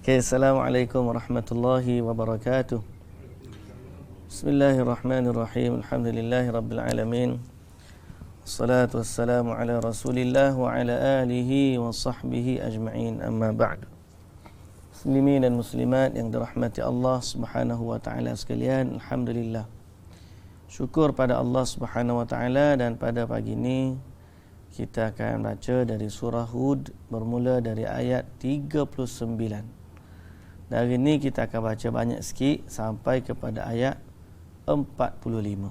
Okay, Assalamualaikum warahmatullahi wabarakatuh. Bismillahirrahmanirrahim. Alhamdulillahi rabbil alamin. Wassalatu wassalamu ala Rasulillah wa ala alihi wa sahbihi ajma'in. Amma ba'd. Muslimin dan muslimat yang dirahmati Allah Subhanahu wa taala sekalian, alhamdulillah. Syukur pada Allah Subhanahu wa taala, dan pada pagi ini kita akan baca dari surah Hud bermula dari ayat 39. Dan hari ini kita akan baca banyak sikit sampai kepada ayat 45.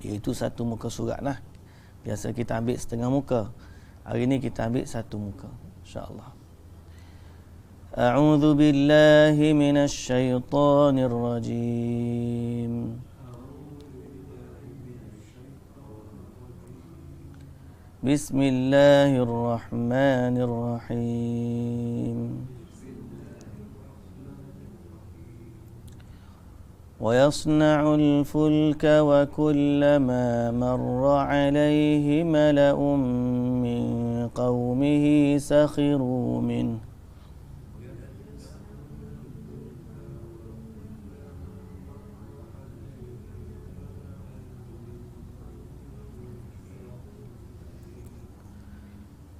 Iaitu satu muka surat lah. Biasa kita ambil setengah muka. Hari ini kita ambil satu muka, insya-Allah. A'udzu billahi minasy syaithanir rajim. Bismillahirrahmanirrahim. ويصنع الفلك وكلما مر عليه ملأ من قومه سخروا منه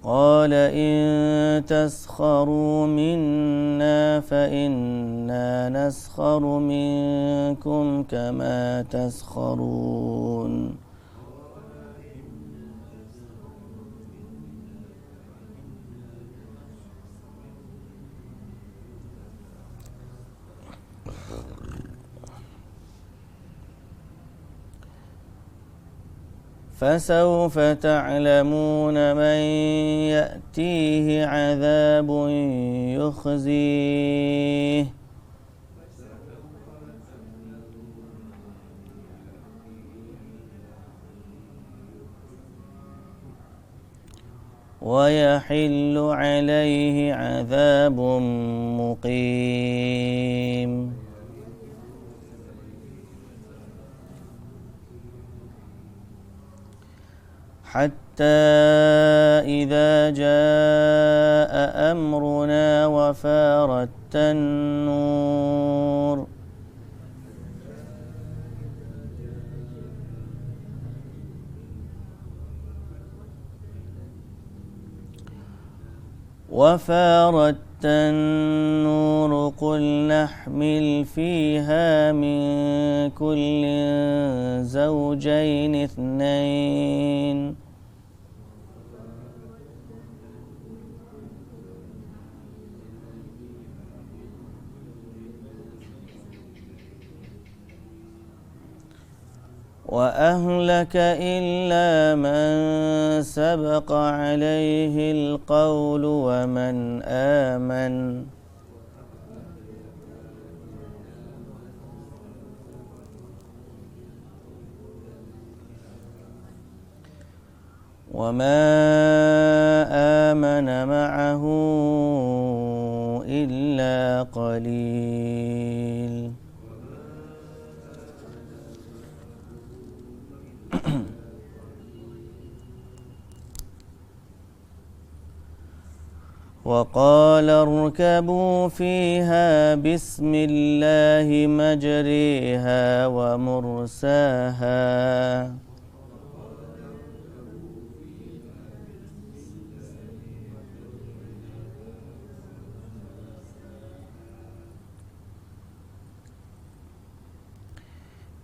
قال إن تسخروا منا فإنا نسخر منكم كما تسخرون فسوف تعلمون من يأتيه عذاب يخزيه ويحل عليه عذاب مقيم حتى إذا جاء أمرنا وفارت النور قل نحمل فيها من كل زوجين اثنين وأهلك إلا من سبق عليه القول ومن آمن وما آمن معه إلا قليل وقال اركبوا فيها بسم الله مجريها ومرساها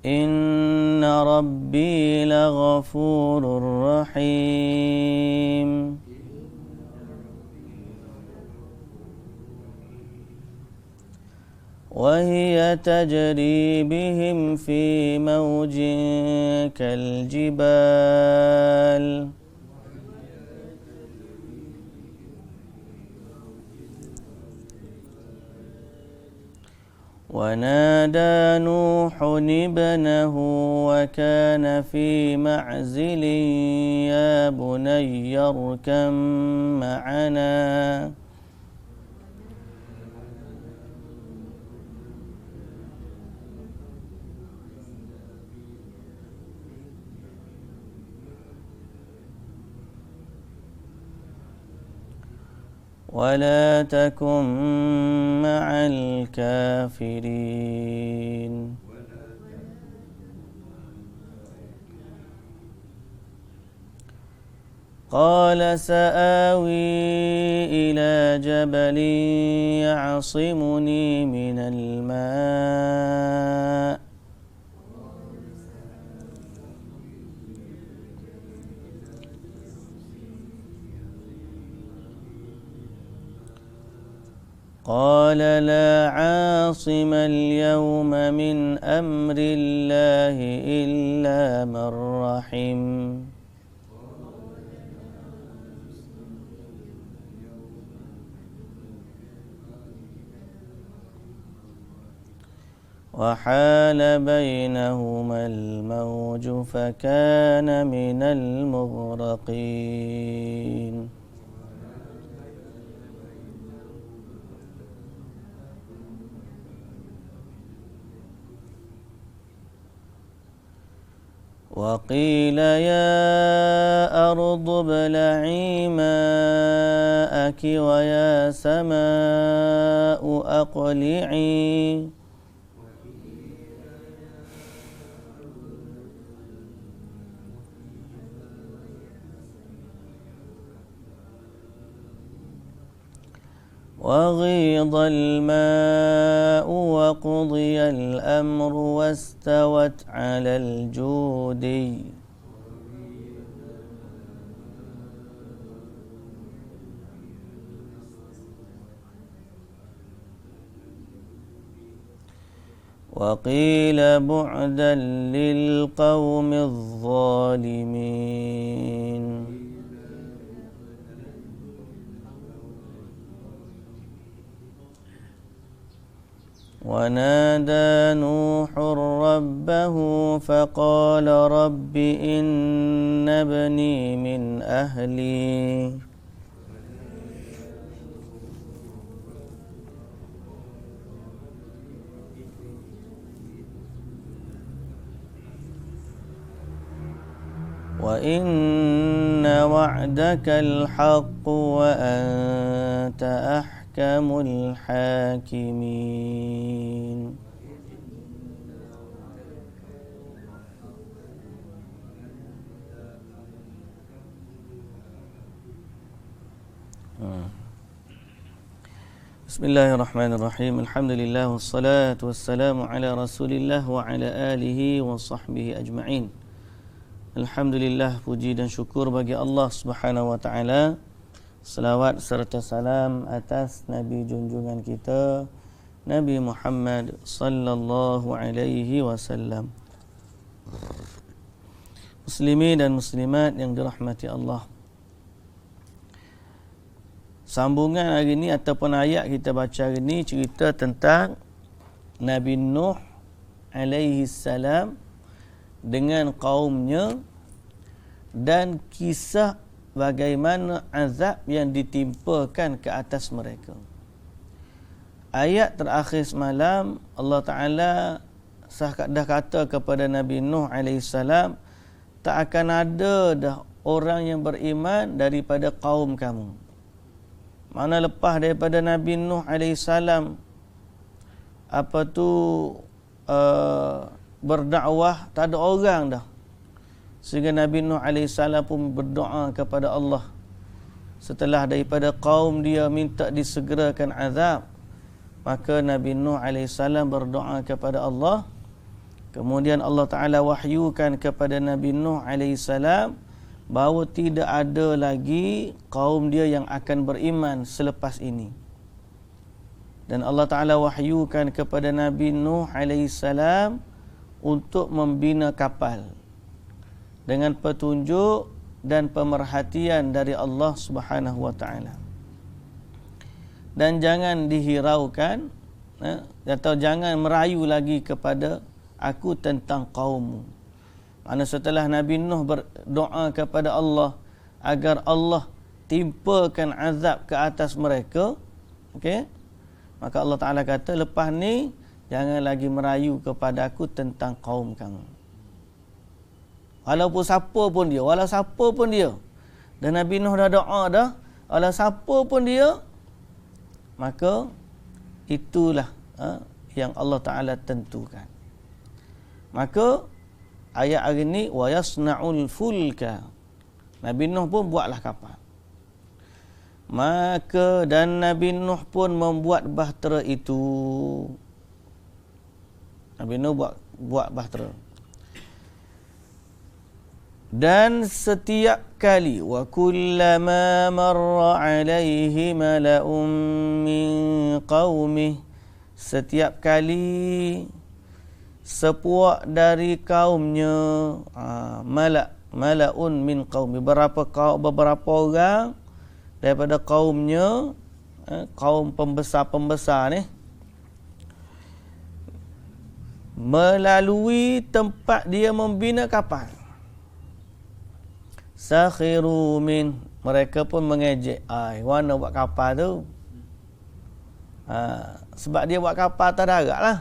إن ربي لغفور رحيم وهي تجري بهم في موج كالجبال ونادى نوح ابنه وكان في معزل يا بني اركب معنا ولا تكن مع الكافرين قال سآوي إلى جبل يعصمني من الماء قال لا عاصم اليوم من أمر الله إلا من رحم وحال بينهما الموج فكان من المغرقين وقيل يا أرض ابلعي ماءك ويا سماء أقلعي وغيض الماء وقضي الأمر واستوت على الجودي وقيل بعدا للقوم الظالمين ونادى نوح ربه فقال رب إن ابني من أهلي وإن وعدك الحق وأنت أحكم الحاكمين Bismillahirrahmanirrahim. Alhamdulillah wassalatu wassalamu ala Rasulillah wa ala alihi wa sahbihi ajma'in. Alhamdulillah, puji dan syukur bagi Allah Subhanahu wa taala. Selawat serta salam atas Nabi junjungan kita Nabi Muhammad sallallahu alaihi wasallam. Muslimin dan muslimat yang dirahmati Allah. Sambungan hari ini ataupun ayat kita baca hari ini cerita tentang Nabi Nuh alaihi salam dengan kaumnya dan kisah bagaimana azab yang ditimpakan ke atas mereka. Ayat terakhir semalam Allah Ta'ala dah kata kepada Nabi Nuh AS, tak akan ada dah orang yang beriman daripada kaum kamu. Mana lepas daripada Nabi Nuh AS berdakwah, tak ada orang dah. Sehingga Nabi Nuh AS pun berdoa kepada Allah. Setelah daripada kaum dia minta disegerakan azab, maka Nabi Nuh AS berdoa kepada Allah. Kemudian Allah Ta'ala wahyukan kepada Nabi Nuh AS bahawa tidak ada lagi kaum dia yang akan beriman selepas ini. Dan Allah Ta'ala wahyukan kepada Nabi Nuh AS untuk membina kapal dengan petunjuk dan pemerhatian dari Allah Subhanahu wa taala. Dan jangan dihiraukan atau jangan merayu lagi kepada aku tentang kaummu. Maksudnya setelah Nabi Nuh berdoa kepada Allah agar Allah timpakan azab ke atas mereka, okey, maka Allah Taala kata lepas ni jangan lagi merayu kepada aku tentang kaum kamu. Walau siapa pun dia. Dan Nabi Nuh dah doa dah. Walau siapa pun dia, maka itulah yang Allah Ta'ala tentukan. Maka ayat hari ni wa yasna'ul fulka, Nabi Nuh pun buatlah kapal. Maka dan Nabi Nuh pun membuat bahtera itu. Nabi Nuh buat bahtera. Dan setiap kali wa kullama marra alaihi mala'un min qaumih, setiap kali sepuak dari kaumnya, mala'un min qaumi, beberapa orang daripada kaumnya, kaum pembesar-pembesar ni, melalui tempat dia membina kapal. Sakhiru min, mereka pun mengejek. Mana buat kapal tu? Sebab dia buat kapal atas darat lah.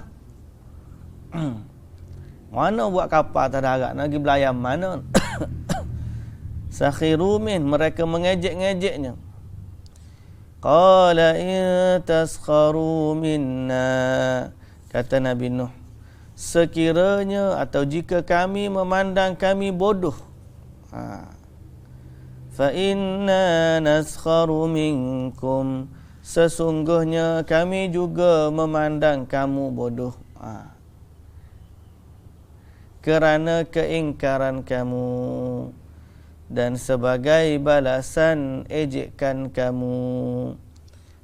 Mana buat kapal atas darat? Nak pergi belayar mana? Sakhiru min, mereka mengejek-ngejeknya. Qala in taskharu minna, kata Nabi Nuh, sekiranya atau jika kami memandang kami bodoh, fa inna naskharu minkum, sesungguhnya kami juga memandang kamu bodoh, kerana keingkaran kamu dan sebagai balasan ejekan kamu.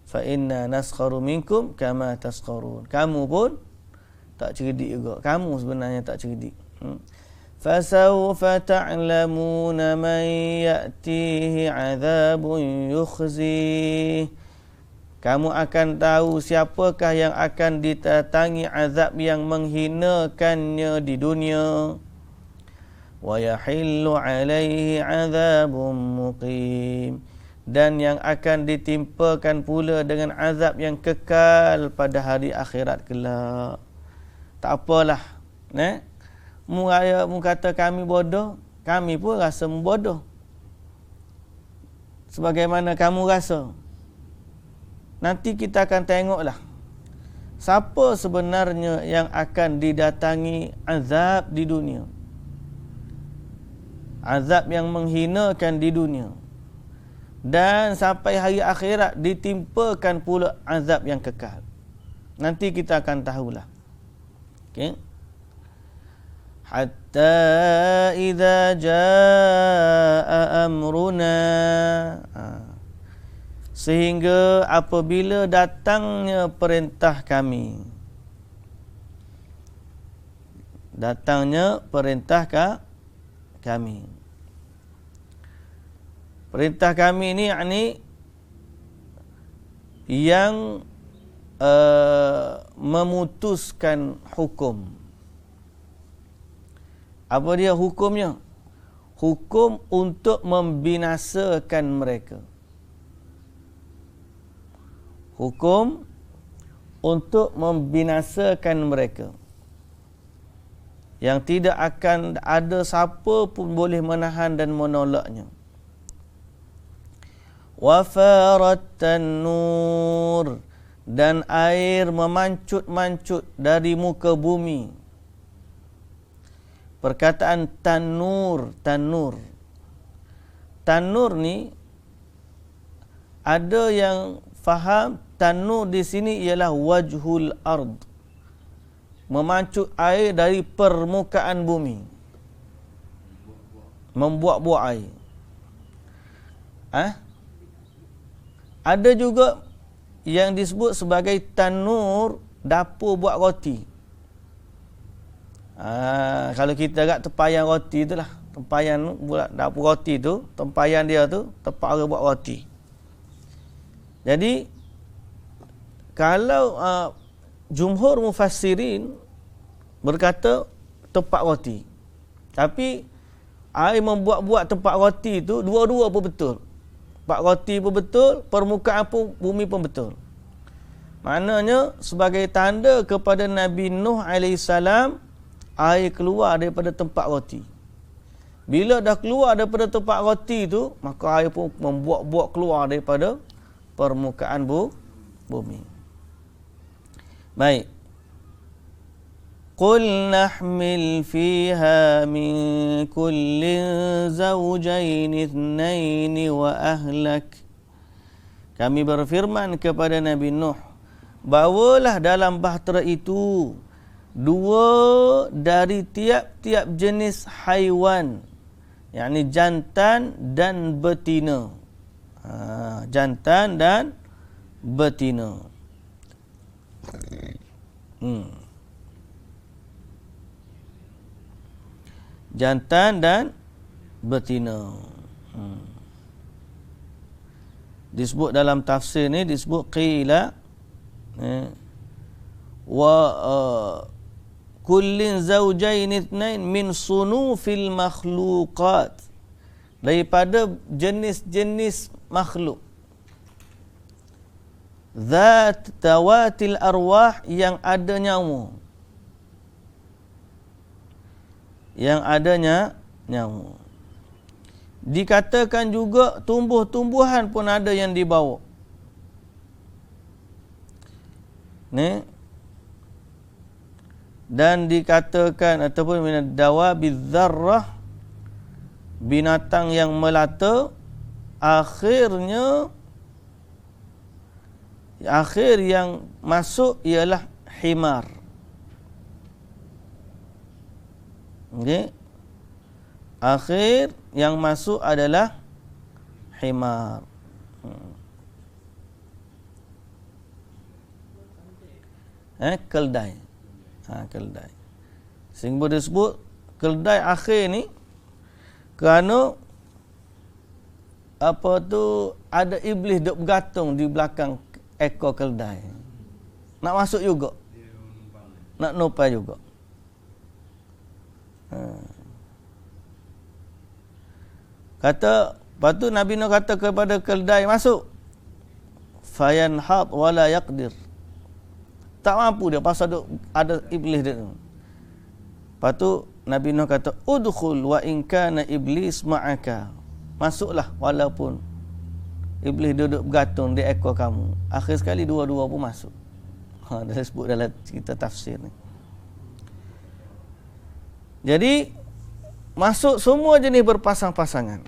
Fa inna naskharu minkum kama taskharun, kamu pun tak cerdik juga, kamu sebenarnya tak cerdik. Fasawfa ta'lamuna man ya'tihi 'adzabun yukhzih, kamu akan tahu siapakah yang akan didatangi azab yang menghinakannya di dunia. Wa yahillu 'alaihi 'adzabun muqim, dan yang akan ditimpakan pula dengan azab yang kekal pada hari akhirat kelak. Tak apalah, mu kata kami bodoh, kami pun rasa bodoh sebagaimana kamu rasa. Nanti kita akan tengoklah siapa sebenarnya yang akan didatangi azab di dunia, azab yang menghinakan di dunia, dan sampai hari akhirat ditimpakan pula azab yang kekal. Nanti kita akan tahulah. Okey. Hatta idza jaa amruna, sehingga apabila datangnya perintah kami, datangnya perintah kami. Perintah kami ni yakni yang memutuskan hukum. Apa dia hukumnya? Hukum untuk membinasakan mereka. Hukum untuk membinasakan mereka, yang tidak akan ada siapa pun boleh menahan dan menolaknya. Wa farat tanur, dan air memancut-mancut dari muka bumi. Perkataan tanur ni ada yang faham tanur di sini ialah wajhul ard, memancut air dari permukaan bumi, membuat-buat air. Ada juga yang disebut sebagai tanur dapur buat roti. Kalau kita kat tempayan roti itulah, tempayan buat dapur roti tu, tempayan dia tu tempat orang buat roti. Jadi kalau jumhur mufassirin berkata tempat roti, tapi air membuat-buat tempat roti tu dua-dua pun betul. Tempat roti pun betul, permukaan pun bumi pun betul. Maknanya sebagai tanda kepada Nabi Nuh AS, air keluar daripada tempat roti. Bila dah keluar daripada tempat roti tu, maka air pun membuat-buat keluar daripada permukaan bumi. Baik. Qul nahmil fiha min kullin zawjayn ithnain wa ahlak. Kami berfirman kepada Nabi Nuh, bawalah dalam bahtera itu dua dari tiap-tiap jenis haiwan, yakni jantan dan betina. Jantan dan betina. Jantan dan betina. Disebut dalam tafsir ni, disebut qila wa kullin zawjayn ithnain min sunufil makhluqat, daripada jenis-jenis makhluk. Zat tawatil arwah, yang ada nyawa. Yang adanya nyawa. Dikatakan juga tumbuh-tumbuhan pun ada yang dibawa. Ni. Dan dikatakan ataupun minad dawabiz zarrah, binatang yang melata, akhir yang masuk ialah himar. Okey. Akhir yang masuk adalah himar. Keldai. Keldai. Sehingga disebut keldai akhir ni kerana ada iblis duk bergantung di belakang ekor keldai. Nak masuk juga. Nak nupai juga. Lepas tu Nabi Nuh kata kepada keldai, masuk. Fayanhat wala yaqdir. Tak mampu dia pasal ada iblis dia. Lepas tu Nabi Nuh kata, udkhul wa in kana iblis ma'aka. Masuklah walaupun iblis duduk bergantung di ekor kamu. Akhir sekali dua-dua pun masuk. Dah sebut dalam cerita tafsir ni. Jadi masuk semua jenis berpasang-pasangan.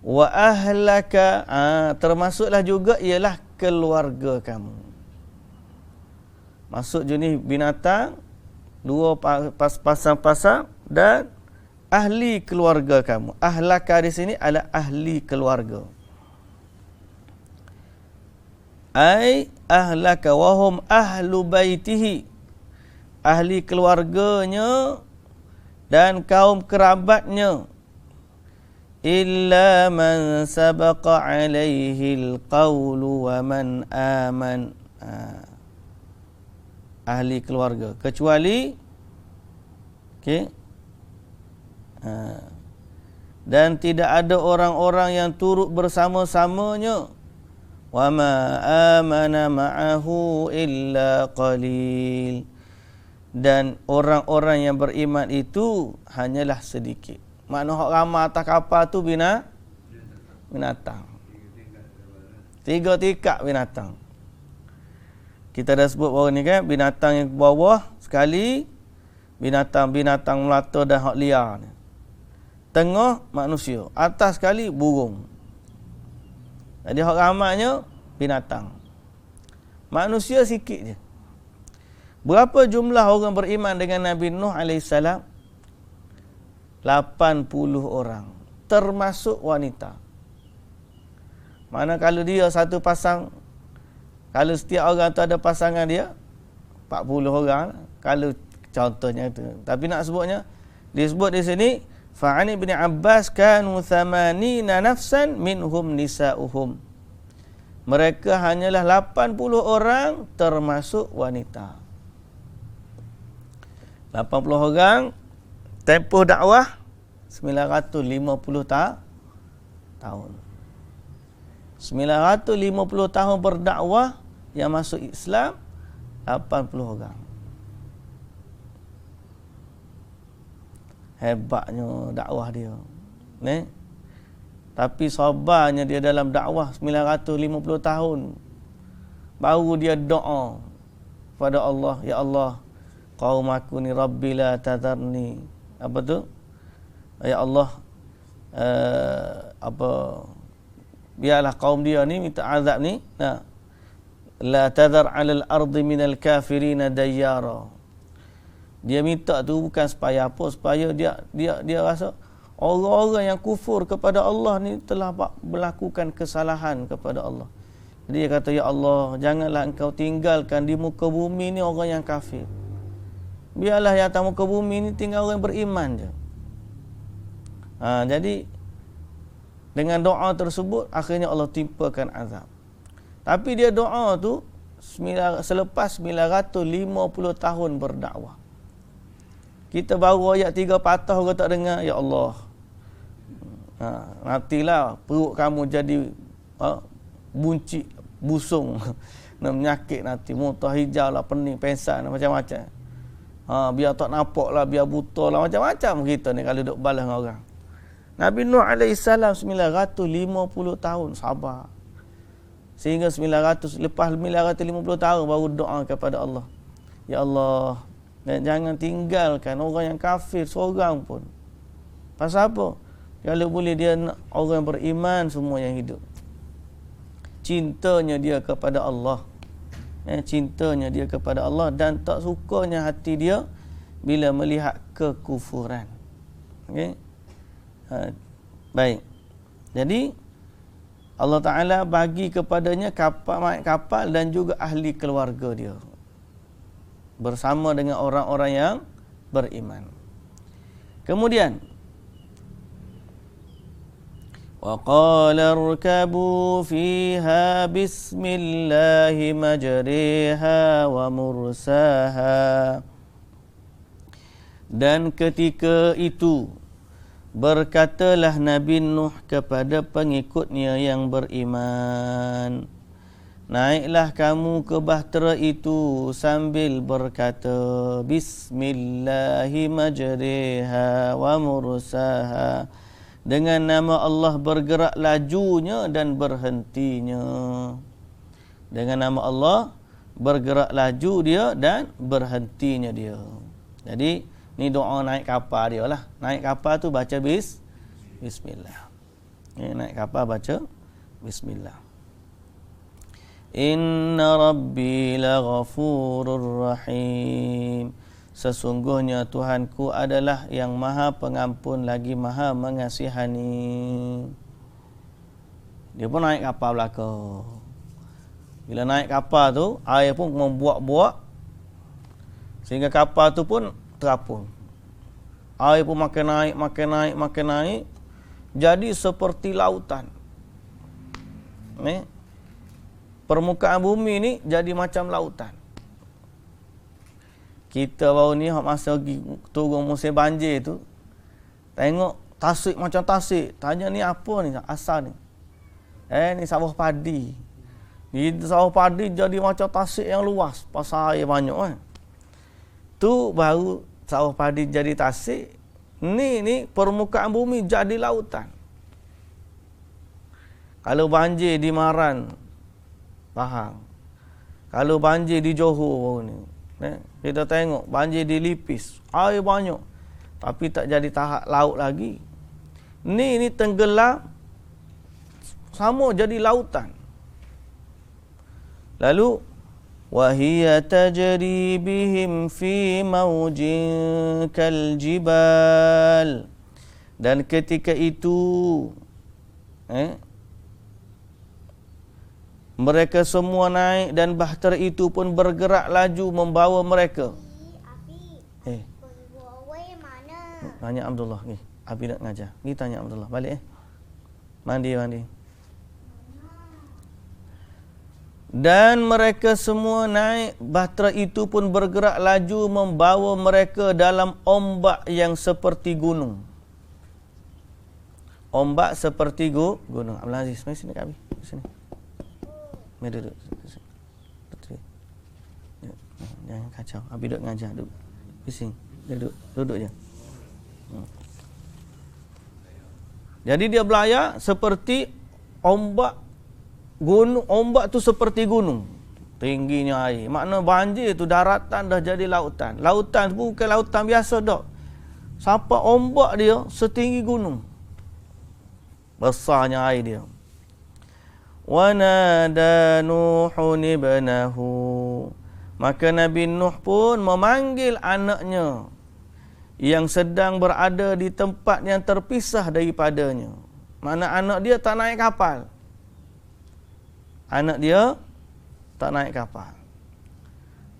Wa ahlaka, termasuklah juga ialah keluarga kamu. Masuk jenis binatang, dua pasang-pasang, dan ahli keluarga kamu. Ahlaka di sini adalah ahli keluarga. Ai ahlaka wahum ahlu baitihi, ahli keluarganya dan kaum kerabatnya. Illa man sabaqa alaihi alqawlu wa man aman. Ahli keluarga, kecuali dan tidak ada orang-orang yang turut bersama-samanya. Wa ma amana ma'ahu illa qalil. Dan orang-orang yang beriman itu hanyalah sedikit. Makna hak ramai atas kapal tu binatang. 3 tingkat binatang. Kita dah sebut baru ni kan, binatang yang ke bawah sekali, binatang-binatang melata dan hak liar ni. Tengah manusia, atas sekali burung. Jadi hak ramainya binatang. Manusia sikit je. Berapa jumlah orang beriman dengan Nabi Nuh AS? 80 orang, termasuk wanita. Mana kalau dia satu pasang, kalau setiap orang tu ada pasangan dia 40 orang, kalau contohnya itu. Tapi nak sebutnya, disebut di sini fa'ani bin Abbas kanu 80 nafsan minhum nisa'uhum. Mereka hanyalah 80 orang termasuk wanita. 80 orang tempoh dakwah 950 tahun. 950 tahun berdakwah, yang masuk Islam 80 orang. Hebatnya dakwah dia. Tapi sabarnya dia dalam dakwah 950 tahun. baru dia doa pada Allah, ya Allah, qaum aku ni rabbi la tadharni. Apa tu? Ya Allah, biarlah kaum dia ni minta azab ni, la tadhar 'alal ardi minal kafirina dayyara. Dia minta tu bukan supaya apa, supaya dia rasa orang-orang yang kufur kepada Allah ni telah melakukan kesalahan kepada Allah. Dia kata, ya Allah, janganlah engkau tinggalkan di muka bumi ni orang yang kafir. Biarlah yang atas muka bumi ni tinggal orang beriman je. Jadi dengan doa tersebut akhirnya Allah timpakan azab. Tapi dia doa tu selepas 950 tahun berdakwah. Kita baru ayat 3 patah orang tak dengar, ya Allah, nantilah perut kamu jadi buncit, busung, menyakit nanti, muntah hijau lah, pening, pensan, macam-macam. Biar tak nampak lah, biar buta lah, macam-macam kita ni kalau duduk balas dengan orang. Nabi Nuh AS 950 tahun sabar. Sehingga lepas 950 tahun baru doa kepada Allah. Ya Allah, jangan tinggalkan orang yang kafir seorang pun. Pasal apa? Kalau boleh dia nak orang beriman semua yang hidup. Cintanya dia kepada Allah. Cintanya dia kepada Allah dan tak sukanya hati dia bila melihat kekufuran. Okey. Baik. Jadi Allah Ta'ala bagi kepadanya kapal dan juga ahli keluarga dia bersama dengan orang-orang yang beriman. Kemudian wa qala irkabu fiha bismillahi majriha wa mursaha. Dan ketika itu berkatalah Nabi Nuh kepada pengikutnya yang beriman, naiklah kamu ke bahtera itu sambil berkata, Bismillahi majriha wa mursaha. Dengan nama Allah bergerak lajunya dan berhentinya. Dengan nama Allah bergerak laju dia dan berhentinya dia. Jadi ni doa naik kapal dia lah. Naik kapal tu baca bismillah. Naik kapal baca bismillah. Inna rabbi laghafurur rahim. Sesungguhnya Tuhanku adalah yang maha pengampun lagi maha mengasihani. Dia pun naik kapal belakang. Bila naik kapal tu, air pun membuak-buak sehingga kapal tu pun terapung. Air pun makin naik. Jadi seperti lautan. Permukaan bumi ni jadi macam lautan. Kita baru ni masa turun musim banjir tu, tengok tasik macam tasik. Tanya ni apa ni asal ni? Ni sawah padi. Ni sawah padi jadi macam tasik yang luas pasal air banyak Tu baru sawah padi jadi tasik. Ni permukaan bumi jadi lautan. Kalau banjir di Maran, Pahang. Kalau banjir di Johor ni, kita tengok banjir di Lipis, air banyak. Tapi tak jadi tahap laut lagi. Ni tenggelam sama jadi lautan. Lalu وَهِيَ تَجْرِي بِهِمْ فِي مَوْجٍ كَالْجِبَالِ. Dan ketika itu mereka semua naik dan bahtera itu pun bergerak laju membawa mereka. Tanya Abdullah ni. Abi nak ngajar. Ni tanya Abdullah. Balik Mandi. Dan mereka semua naik, bahtera itu pun bergerak laju membawa mereka dalam ombak yang seperti gunung. Ombak seperti gunung. Abdul Aziz, mari sini kami. Sini. Mari duduk. Jangan kacau. Abi duduk ngajar. Duduk. Bising. Duduk je. Jadi dia belayar seperti ombak gunung. Ombak tu seperti gunung. Tingginya air. Makna banjir tu daratan dah jadi lautan. Lautan tu bukan lautan biasa dak. Sampai ombak dia setinggi gunung. Besarnya air dia. Wa nada Nuhun ibnahu. Maka Nabi Nuh pun memanggil anaknya yang sedang berada di tempat yang terpisah daripadanya. Mana anak dia tak naik kapal. Anak dia tak naik kapal.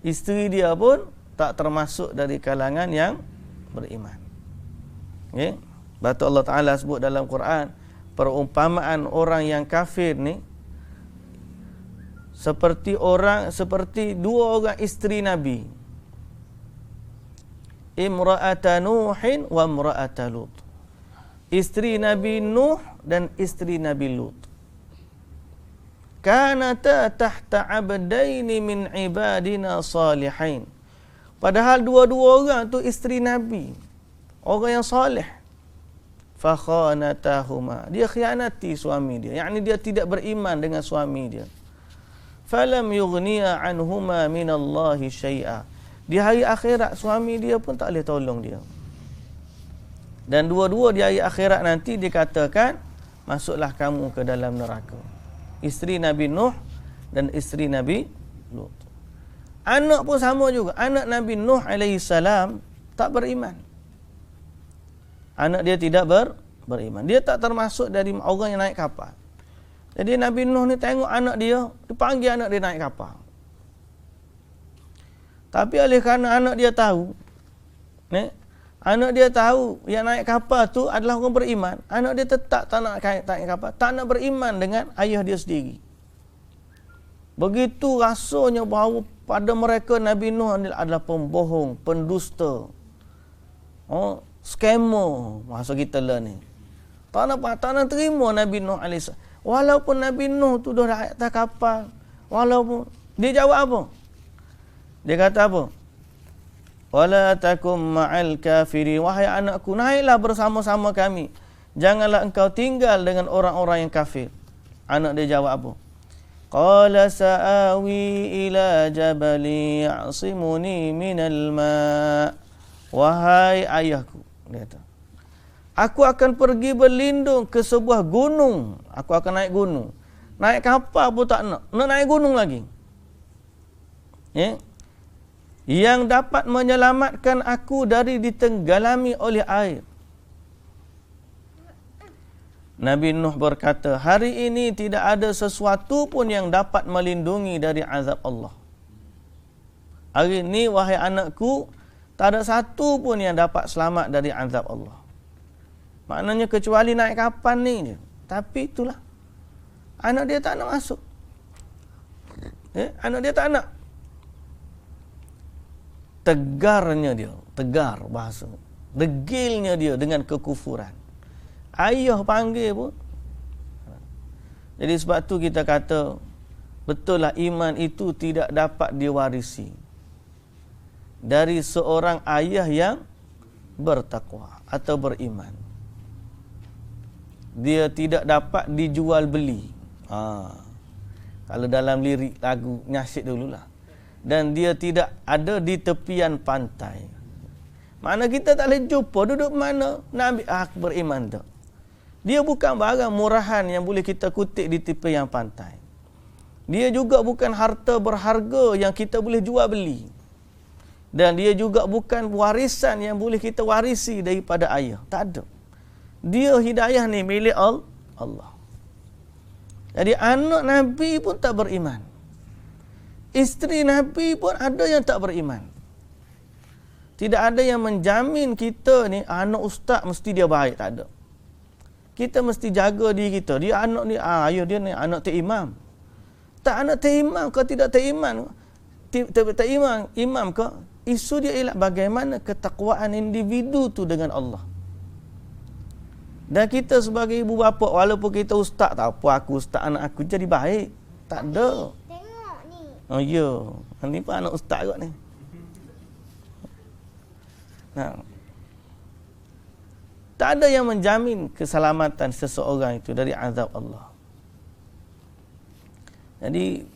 Isteri dia pun tak termasuk dari kalangan yang beriman. Okay? Batu Allah Ta'ala sebut dalam Quran, perumpamaan orang yang kafir ni seperti dua orang isteri Nabi. Imra'ata Nuhin wa imra'ata Lut. Isteri Nabi Nuh dan isteri Nabi Lut. Kanata tahta abdaini min ibadina salihin. Padahal dua-dua orang tu isteri Nabi, orang yang soleh. Fakhanatahuma. Dia khianati suami dia. Yakni dia tidak beriman dengan suami dia. Falam yughniya anhuma minallahi syai'a. Di hari akhirat suami dia pun tak boleh tolong dia. Dan dua-dua di hari akhirat nanti dikatakan, masuklah kamu ke dalam neraka. Isteri Nabi Nuh dan isteri Nabi Lut. Anak pun sama juga. Anak Nabi Nuh AS tak beriman. Anak dia tidak beriman. Dia tak termasuk dari orang yang naik kapal. Jadi Nabi Nuh ni tengok anak dia, dipanggil anak dia naik kapal. Tapi oleh kerana anak dia tahu, anak dia tahu yang naik kapal tu adalah orang beriman, anak dia tetap tak nak naik kapal, tak nak beriman dengan ayah dia sendiri. Begitu rasanya bahawa pada mereka Nabi Nuh adalah pembohong, pendusta, scammer, masa kita lah ni. Tak nak terima Nabi Nuh AS. Walaupun Nabi Nuh tu dah naik atas kapal, walaupun dia jawab apa? Dia kata apa? Wala takum ma'al kafiri. Wahai anakku, naiklah bersama-sama kami. Janganlah engkau tinggal dengan orang-orang yang kafir. Anak dia jawab apa? Qala sa'awi ila jabali ya'simuni minal ma'. Wahai ayahku, dia kata, aku akan pergi berlindung ke sebuah gunung. Aku akan naik gunung. Naik kapal pun tak nak. Nak naik gunung lagi. Yang dapat menyelamatkan aku dari ditenggelami oleh air. Nabi Nuh berkata, hari ini tidak ada sesuatu pun yang dapat melindungi dari azab Allah. Hari ini, wahai anakku, tak ada satu pun yang dapat selamat dari azab Allah. Maknanya kecuali naik kapal ni je. Tapi itulah, anak dia tak nak masuk. Anak dia tak nak. Tegarnya dia, tegar bahasa, degilnya dia dengan kekufuran. Ayah panggil pun. Jadi sebab tu kita kata, betul lah iman itu tidak dapat diwarisi dari seorang ayah yang bertakwa atau beriman. Dia tidak dapat dijual beli. Kalau dalam lirik lagu nyasyid dululah. Dan dia tidak ada di tepian pantai. Mana kita tak boleh jumpa, duduk mana nak ambil hak beriman tu. Dia bukan barang murahan yang boleh kita kutip di tepian pantai. Dia juga bukan harta berharga yang kita boleh jual beli. Dan dia juga bukan warisan yang boleh kita warisi daripada ayah. Tak ada. Dia hidayah ni milik Allah. Jadi anak Nabi pun tak beriman. Isteri Nabi pun ada yang tak beriman. Tidak ada yang menjamin kita ni anak ustaz mesti dia baik, tak ada. Kita mesti jaga diri kita. Dia anak ni, ayah dia ni anak terimam. Tak anak terimam ke tidak teriman? Imam ke? Isu dia ialah bagaimana ketakwaan individu tu dengan Allah. Dan kita sebagai ibu bapa, walaupun kita ustaz, tak apa aku ustaz, anak aku jadi baik. Tak ada. Oh ya, ni pun anak ustaz kot ni. Tak ada yang menjamin keselamatan seseorang itu dari azab Allah. Jadi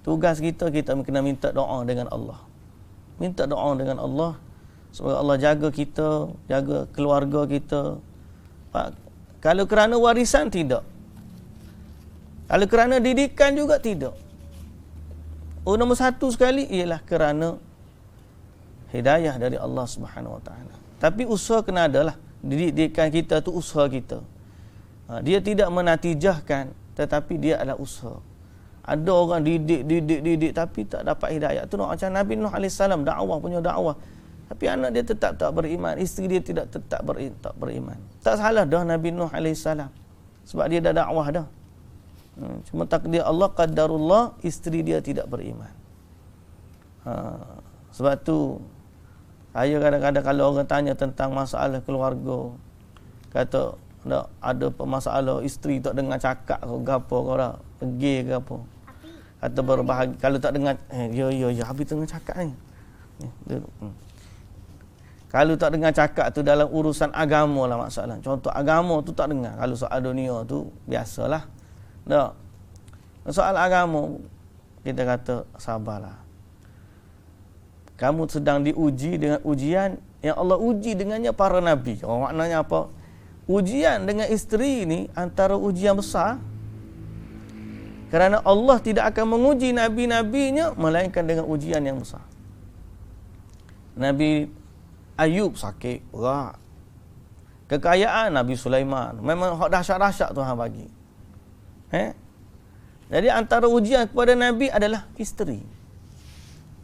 tugas kita kena minta doa dengan Allah. Minta doa dengan Allah supaya Allah jaga kita, jaga keluarga kita. Kalau kerana warisan, tidak. Kalau kerana didikan juga, tidak. Nombor satu sekali ialah kerana hidayah dari Allah Subhanahu Wa Taala. Tapi usaha kena adalah. Didikan kita tu usaha kita. Dia tidak menatijahkan, tetapi dia adalah usaha. Ada orang didik tapi tak dapat hidayah. Tu macam Nabi Nuh AS, dakwah. Tapi anak dia tetap tak beriman, isteri dia tetap beriman. Tak salah dah Nabi Nuh AS, sebab dia dah dakwah dah. Cuma takdir Allah, qadarullah, isteri dia tidak beriman. Sebab tu saya kadang-kadang kalau orang tanya tentang masalah keluarga, kata ada masalah isteri tak dengar cakap ke apa ke dah, pergi ke apa. Kata berbahagi, kalau tak dengar ya habis tengah cakap ni. Kalau tak dengar cakap tu dalam urusan agama lah masalah. Contoh agama tu tak dengar. Kalau soal dunia tu biasalah. Tak. Soal agama kita kata sabarlah. Kamu sedang diuji dengan ujian yang Allah uji dengannya para nabi. Maknanya apa? Ujian dengan isteri ni antara ujian besar. Kerana Allah tidak akan menguji nabi-nabinya melainkan dengan ujian yang besar. Nabi Ayub sakit berat. Kekayaan Nabi Sulaiman memang dahsyat-dahsyat Tuhan bagi. Jadi antara ujian kepada Nabi adalah isteri.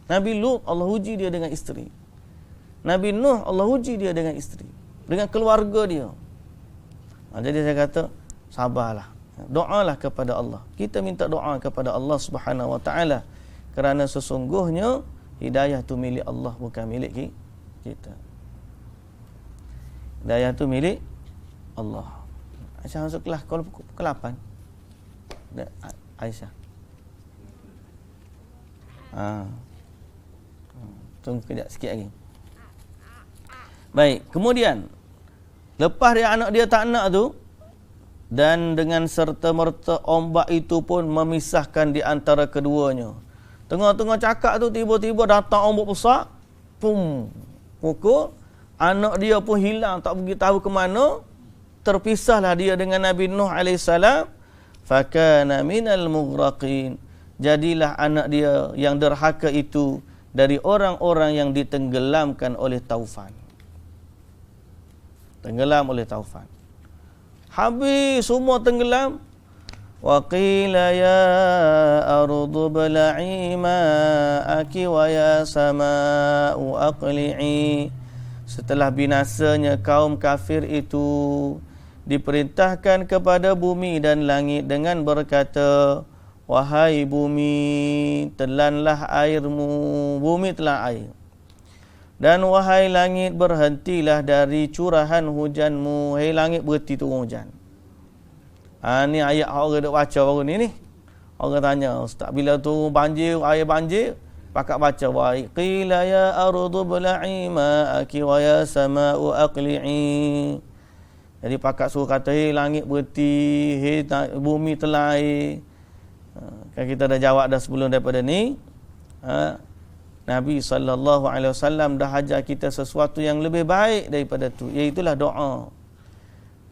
Nabi Lut Allah uji dia dengan isteri. Nabi Nuh Allah uji dia dengan isteri, dengan keluarga dia. Jadi saya kata sabarlah. Doalah kepada Allah. Kita minta doa kepada Allah Subhanahu Wa Taala kerana sesungguhnya hidayah tu milik Allah, bukan milik kita. Hidayah tu milik Allah. Aisyah masuk kelas pukul 8. Aisyah. Tunggu kejap sikit lagi. Baik, kemudian lepas dia anak dia tak nak tu, dan dengan serta-merta ombak itu pun memisahkan di antara keduanya. Tengah-tengah cakap tu tiba-tiba datang ombak besar, pum, pukul, anak dia pun hilang, tak beritahu ke mana. Terpisahlah dia dengan Nabi Nuh AS. Fakana minal mughraqin. Jadilah anak dia yang derhaka itu dari orang-orang yang ditenggelamkan oleh taufan. Tenggelam oleh taufan. Habis semua tenggelam. Wa qila ya ardu bala'i ma'aki wa ya sama'u aqli'i. Setelah binasanya kaum kafir itu, diperintahkan kepada bumi dan langit dengan berkata, wahai bumi, telanlah airmu. Bumi telan air. Dan wahai langit, berhentilah dari curahan hujanmu. Hei langit, berhenti turun hujan. Ni ayat orang duk baca baru ni. Orang tanya, ustaz, bila turun banjir, air banjir, pakak baca, wa qila ya ardu bla'i ma'aki wa ya sama'u aqli'i. Jadi pakak suruh kata, hei langit berhenti, hei bumi telan air. Kan kita dah jawab dah sebelum daripada ni. Nabi SAW dah ajar kita sesuatu yang lebih baik daripada tu, iaitulah doa.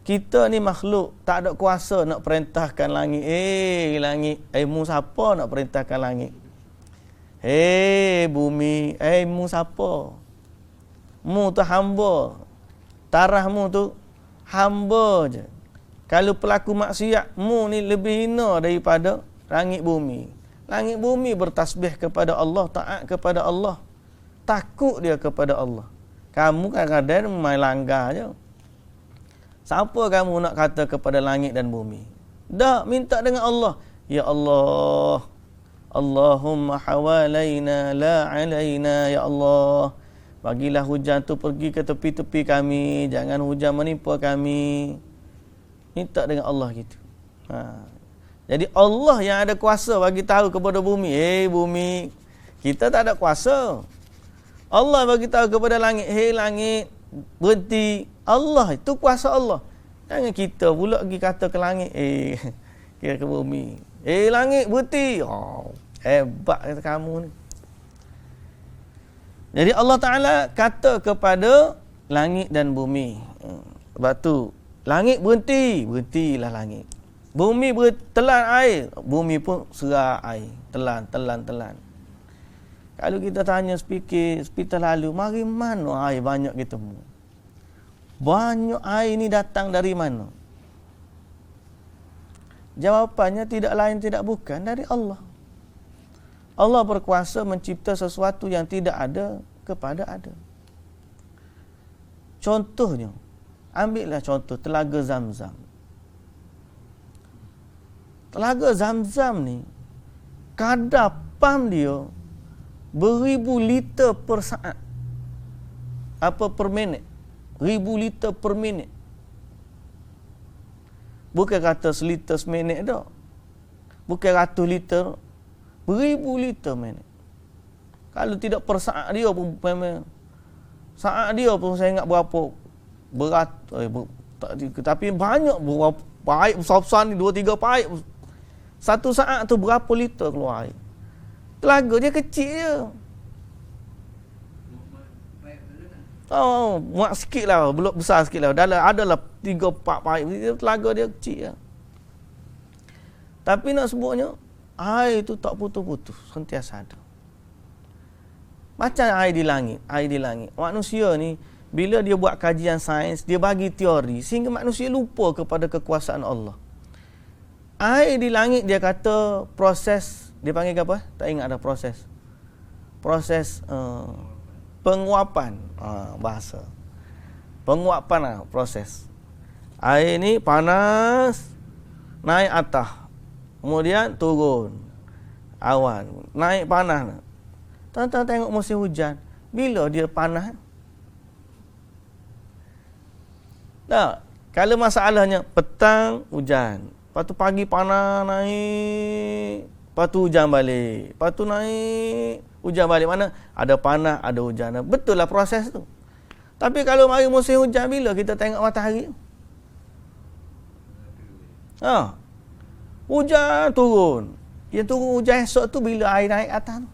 Kita ni makhluk, tak ada kuasa nak perintahkan langit. Langit, mu siapa nak perintahkan langit? Bumi, mu siapa? Mu tu hamba. Tarahmu tu hamba je. Kalau pelaku maksiat, mu ni lebih hina daripada langit bumi. Langit bumi bertasbih kepada Allah, taat kepada Allah, takut dia kepada Allah. Kamu kadang-kadang main langgar je. Siapa kamu nak kata kepada langit dan bumi? Dah minta dengan Allah. Ya Allah, Allahumma hawalaina la alaina, ya Allah, bagilah hujan tu pergi ke tepi-tepi kami, jangan hujan menimpa kami. Minta dengan Allah gitu. Jadi Allah yang ada kuasa bagi tahu kepada bumi, bumi, kita tak ada kuasa. Allah bagi tahu kepada langit, langit, berhenti. Allah, itu kuasa Allah. Jangan kita pula pergi kata ke langit, kira ke bumi, langit berhenti. Hebat kata kamu ni. Jadi Allah Ta'ala kata kepada langit dan bumi. Sebab tu, langit berhentilah langit. Bumi telan air, bumi pun serah air. Telan. Kalau kita tanya speaker lalu, mari mana air banyak ketemu? Banyak air ni datang dari mana? Jawapannya tidak lain tidak bukan dari Allah. Allah berkuasa mencipta sesuatu yang tidak ada kepada ada. Contohnya, ambillah contoh Telaga Zamzam. Telaga Zamzam ni, kadar pam dia beribu liter per saat. Per minit. 1000 liter per minit. Bukan kata seliter seminit dah. Bukan ratus liter. Beribu liter minit. Kalau tidak per saat dia pun saat dia pun saya ingat berapa berat tapi banyak berapa paip besar-besar ni 2-3 paip. Satu saat tu berapa liter keluar air. Telaga dia kecil je. Muat sikit lah, belum besar sikit lah. Adalah 3-4 paip. Telaga dia kecil je. Tapi nak sebutnya, air tu tak putus-putus, sentiasa ada. Macam air di langit. Manusia ni, bila dia buat kajian sains, dia bagi teori, sehingga manusia lupa kepada kekuasaan Allah. Air di langit, dia kata proses, dia panggil apa? Tak ingat ada proses. Proses penguapan. Bahasa. Penguapan lah, proses. Air ni panas, naik atas. Kemudian turun. Awan. Naik panas. Tuan-tuan tengok musim hujan. Bila dia panas? Tak. Kalau masalahnya petang hujan. Lepas tu pagi panas naik. Lepas tu hujan balik. Lepas tu naik. Hujan balik. Mana? Ada panas, ada hujan. Betul lah proses tu. Tapi kalau mari musim hujan, bila kita tengok matahari? Hujan turun. Yang turun hujan esok tu bila air naik atas tu.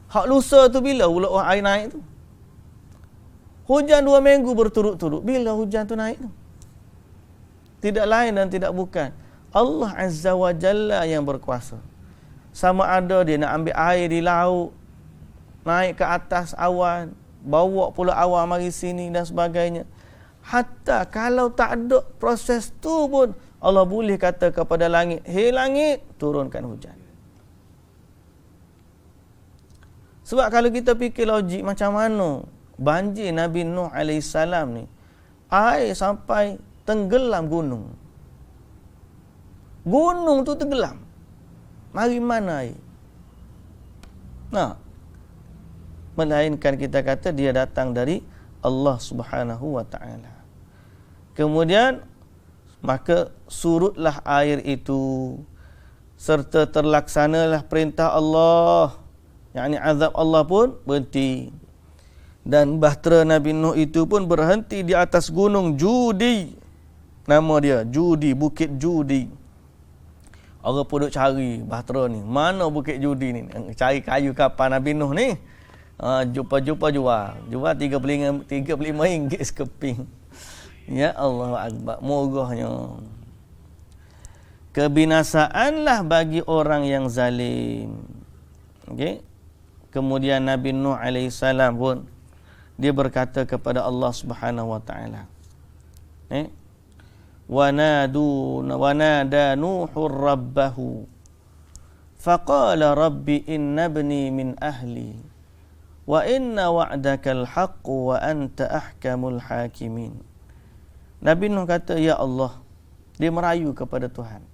Hak lusa tu bila pula air naik tu. Hujan 2 minggu berturut-turut. Bila hujan tu naik tu? Tidak lain dan tidak bukan. Allah Azza wa Jalla yang berkuasa. Sama ada dia nak ambil air di laut, naik ke atas awan, bawa pula awan mari sini dan sebagainya. Hatta kalau tak ada proses tu pun, Allah boleh kata kepada langit, "Hei langit, turunkan hujan." Sebab kalau kita fikir logik macam mana banjir Nabi Nuh AS ni, air sampai tenggelam gunung. Gunung tu tenggelam. Mari mana air? Melainkan kita kata dia datang dari Allah Subhanahu wa Ta'ala. Kemudian maka surutlah air itu serta terlaksanalah perintah Allah, yakni azab Allah pun berhenti. Dan bahtera Nabi Nuh itu pun berhenti di atas gunung Judi. Nama dia Judi, Bukit Judi. Orang pun duk cari bahtera ni. Mana Bukit Judi ni? Cari kayu kapal Nabi Nuh ni. Jumpa-jumpa jual 35 ringgit sekeping. Ya Allah Akbar, murahnya. Kebinasaanlah bagi orang yang zalim. Okey. Kemudian Nabi Nuh AS pun dia berkata kepada Allah Subhanahu wa Ta'ala. Wa nada Nuhur rabbahu faqala rabbi inna ibni min ahli wa inna wa'dakal haqqu wa anta ahkamul hakimin. Nabi Nuh kata, ya Allah, dia merayu kepada Tuhan.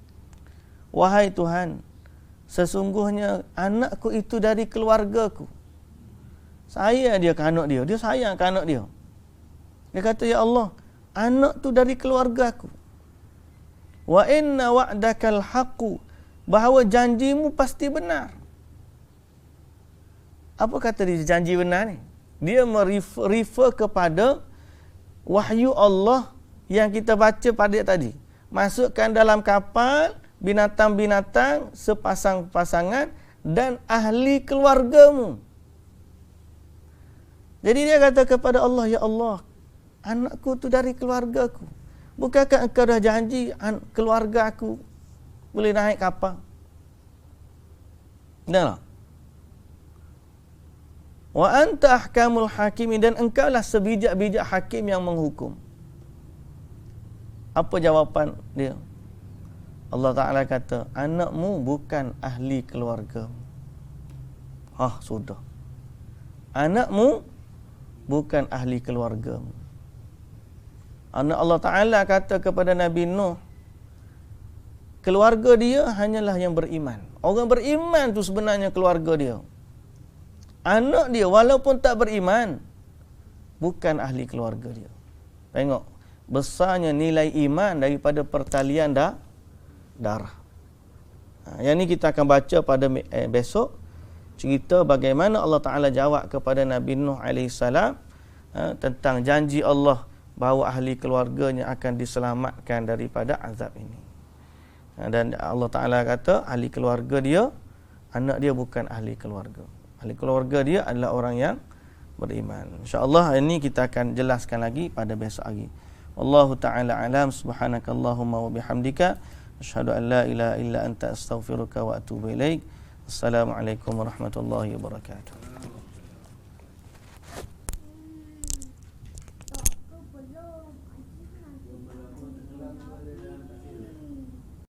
Wahai Tuhan, sesungguhnya anakku itu dari keluargaku. Saya dia ke anak dia. Dia sayang ke anak dia. Dia kata, ya Allah, anak tu dari keluargaku. Wa inna wa'dakal haqqu, bahawa janjimu pasti benar. Apa kata dia janji benar ni? Dia refer kepada wahyu Allah yang kita baca pada tadi. Masukkan dalam kapal, binatang-binatang, sepasang-pasangan dan ahli keluargamu. Jadi dia kata kepada Allah, ya Allah, anakku tu dari keluargaku. Bukankah engkau dah janji keluarga aku boleh naik kapal? Dah. Wa anta ahkamul hakimin, dan engkaulah sebijak-bijak hakim yang menghukum. Apa jawapan dia? Allah Ta'ala kata, anakmu bukan ahli keluarga. Sudah. Anakmu bukan ahli keluarga. Anak Allah Ta'ala kata kepada Nabi Nuh, keluarga dia hanyalah yang beriman. Orang beriman tu sebenarnya keluarga dia. Anak dia walaupun tak beriman, bukan ahli keluarga dia. Tengok, besarnya nilai iman daripada pertalian darah. Yang ni kita akan baca pada besok, cerita bagaimana Allah Ta'ala jawab kepada Nabi Nuh AS tentang janji Allah bahawa ahli keluarganya akan diselamatkan daripada azab ini. Dan Allah Ta'ala kata ahli keluarga dia, anak dia bukan ahli keluarga. Ahli keluarga dia adalah orang yang beriman. InsyaAllah ini kita akan jelaskan lagi pada besok hari. Wallahu ta'ala alam. Subhanakallahumma wa bihamdika asyhadu an la ilaha illa anta astaghfiruka wa atubu ilaik. Assalamualaikum warahmatullahi wabarakatuh.